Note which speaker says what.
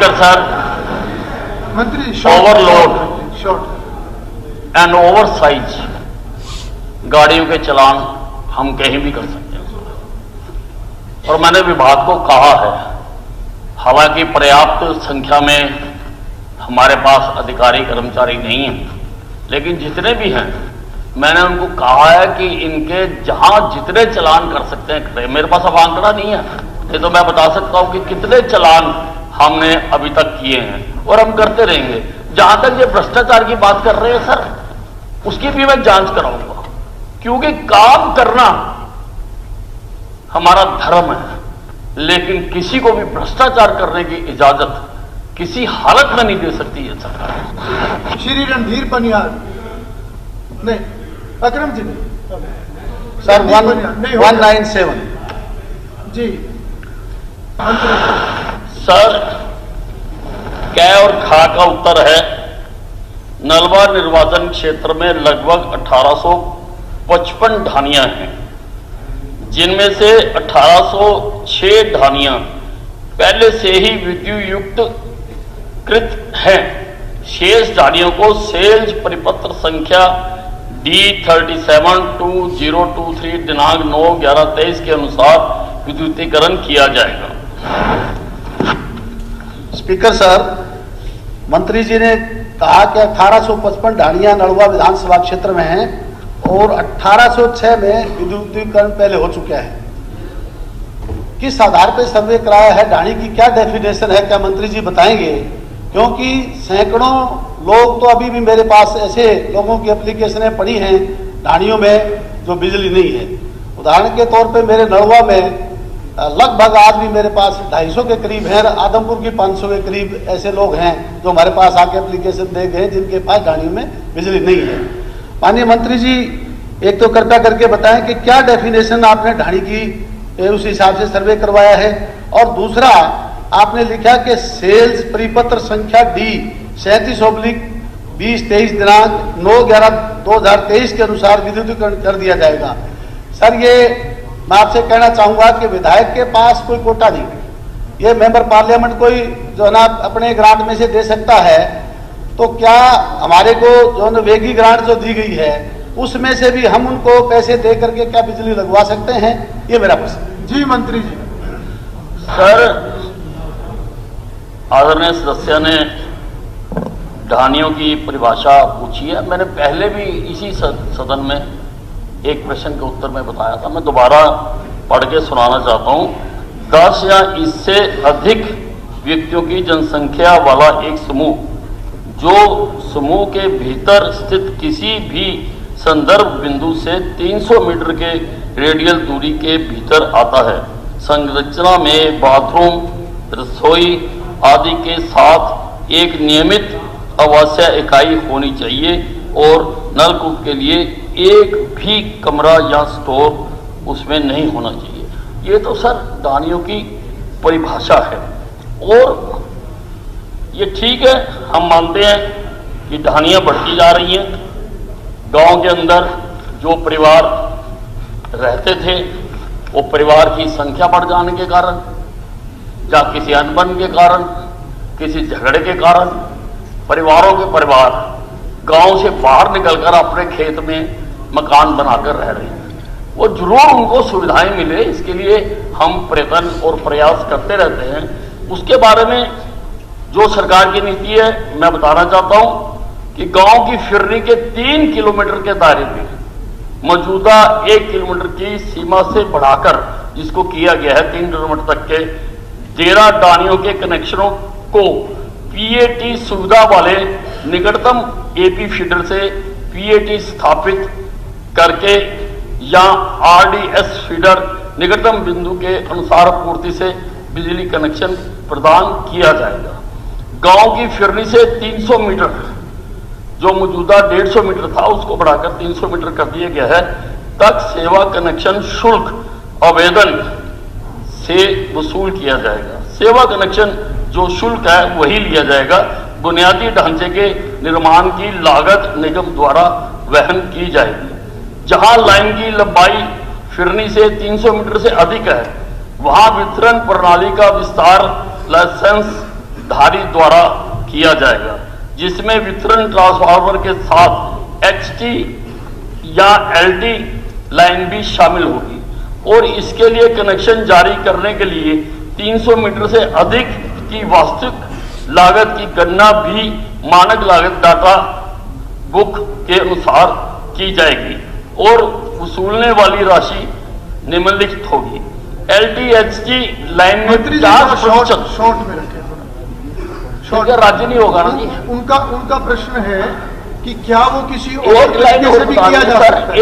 Speaker 1: Speaker sir,
Speaker 2: मंत्री
Speaker 1: overload
Speaker 2: short
Speaker 1: and over size गाड़ियों के चलान हम कहीं भी कर सकते हैं और मैंने विभाग को कहा है, हालांकि पर्याप्त संख्या में हमारे पास अधिकारी कर्मचारी नहीं हैं, लेकिन जितने भी हैं मैंने उनको कहा है कि इनके जहां जितने चलान कर सकते हैं करें। मेरे पास अब आंकड़ा नहीं है, नहीं तो मैं बता सकता हूं कि कितने चलान हमने अभी तक किए हैं और हम करते रहेंगे। जहां तक ये भ्रष्टाचार की बात कर रहे हैं सर, उसकी भी मैं जांच कराऊंगा, क्योंकि काम करना हमारा धर्म है, लेकिन किसी को भी भ्रष्टाचार करने की इजाजत किसी हालत में नहीं दे सकती है सरकार।
Speaker 2: श्री रणधीर पनियार नहीं, अक्रम जी नहीं
Speaker 3: सर,
Speaker 2: नहीं होगा।
Speaker 3: 197
Speaker 2: जी मंत्री
Speaker 1: सर, कै और खा का उत्तर है, नलवा निर्वाचन क्षेत्र में लगभग 1855 ढानियां हैं, जिनमें से 1806 ढानियां पहले से ही विद्युत युक्त कृत हैं। शेष ढानियों को सेल्स परिपत्र संख्या D372023 दिनांक 9/11/23 के अनुसार विद्युतीकरण किया जाएगा।
Speaker 3: स्पीकर सर, मंत्री जी ने कहा कि 1855 ढानियां नलवा विधानसभा क्षेत्र में हैं और 1806 में विद्युतीकरण पहले हो चुका है। किस आधार पर सर्वे कराया है? ढाणी की क्या डेफिनेशन है, क्या मंत्री जी बताएंगे? क्योंकि सैकड़ों लोग तो अभी भी मेरे पास ऐसे लोगों की एप्लीकेशनें पड़ी हैं ढाणियों में जो बिजली नहीं है। उदाहरण के तौर पे मेरे नलवा में लगभग आज भी मेरे पास 250 के करीब हैं, आदमपुर की 500 के करीब ऐसे लोग हैं जो हमारे पास आके एप्लीकेशन दे गए जिनके पास ढाणियों में बिजली नहीं है। माननीय मंत्री जी, एक तो कृपया करके बताएं कि क्या डेफिनेशन आपने ढाणी की उस हिसाब से सर्वे करवाया है, और दूसरा आपने लिखा कि सेल्स परिपत्र संख्या D37/2023 दिनांक 9/11/2023 के अनुसार विद्युतीकरण कर दिया जाएगा। सर, ये मैं आपसे कहना चाहूंगा कि विधायक के पास कोई कोटा नहीं, ये मेंबर पार्लियामेंट कोई जो है ना अपने ग्रांट में से दे सकता है, तो क्या हमारे को जो है वेगी ग्रांट जो दी गई है उसमें से भी हम उनको पैसे दे करके क्या बिजली लगवा सकते हैं? ये मेरा प्रश्न।
Speaker 2: जी मंत्री जी।
Speaker 1: सर, आदरणीय सदस्य ने ढानियों की परिभाषा पूछी है। मैंने पहले भी इसी सदन में एक प्रश्न के उत्तर में बताया था, मैं दोबारा पढ़ के सुनाना चाहता हूं। 10 या इससे अधिक व्यक्तियों की जनसंख्या वाला एक समूह, जो समूह के भीतर स्थित किसी भी संदर्भ बिंदु से 300 मीटर के रेडियल दूरी के भीतर आता है, संरचना में बाथरूम, रसोई आदि के साथ एक नियमित आवासीय इकाई होनी चाहिए और नलकूप के लिए एक भी कमरा या स्टोर उसमें नहीं होना चाहिए। ये तो सर ढानियों की परिभाषा है, और ये ठीक है, हम मानते हैं कि ढानियां बढ़ती जा रही हैं। गांव के अंदर जो परिवार रहते थे वो परिवार की संख्या बढ़ जाने के कारण या किसी अनबन के कारण, किसी झगड़े के कारण परिवारों के परिवार गांव से बाहर निकलकर अपने खेत में मकान बनाकर रह रहे हैं। वो जरूर उनको सुविधाएं मिले, इसके लिए हम प्रयत्न और प्रयास करते रहते हैं। उसके बारे में जो सरकार की नीति है मैं बताना चाहता हूं कि गांव की फिरनी के 3 किलोमीटर के दायरे में मौजूदा 1 किलोमीटर की सीमा से बढ़ाकर, जिसको किया गया है 3 किलोमीटर तक के 13 ढानियों के कनेक्शनों को पीएटी सुविधा वाले निकटतम एपी फीडर से पीएटी स्थापित करके या आरडीएस फीडर निकटतम बिंदु के अनुसार पूर्ति से बिजली कनेक्शन प्रदान किया जाएगा। गांव की फिरनी से 300 मीटर जो मौजूदा 150 मीटर था उसको बढ़ाकर 300 मीटर कर दिया गया है, तक सेवा कनेक्शन शुल्क आवेदन से वसूल किया जाएगा। सेवा कनेक्शन जो शुल्क है वही लिया जाएगा। बुनियादी ढांचे के निर्माण की लागत निगम द्वारा वहन की जाएगी। जहां लाइन की लंबाई फिरनी से 300 मीटर से अधिक है, वहां वितरण प्रणाली का विस्तार लाइसेंस धारी द्वारा किया जाएगा, जिसमें वितरण ट्रांसफार्मर के साथ HT या LT लाइन भी शामिल होगी और इसके लिए कनेक्शन जारी करने के लिए 300 मीटर से अधिक की वास्तविक लागत की गणना भी मानक लागत डाटा बुक के अनुसार की जाएगी और वसूलने वाली राशि निम्नलिखित होगी। LT-HT लाइन में
Speaker 2: मंत्री जी
Speaker 1: 50%
Speaker 2: शॉर्ट में रखे
Speaker 1: शॉर्ट राज्य नहीं होगा ना जी।
Speaker 2: उनका प्रश्न है कि क्या वो किसी और
Speaker 1: एक लाइन
Speaker 2: तरीके से
Speaker 1: और
Speaker 2: भी
Speaker 1: बता
Speaker 2: किया
Speaker 1: दें
Speaker 2: जा
Speaker 1: सर,
Speaker 2: सकता है?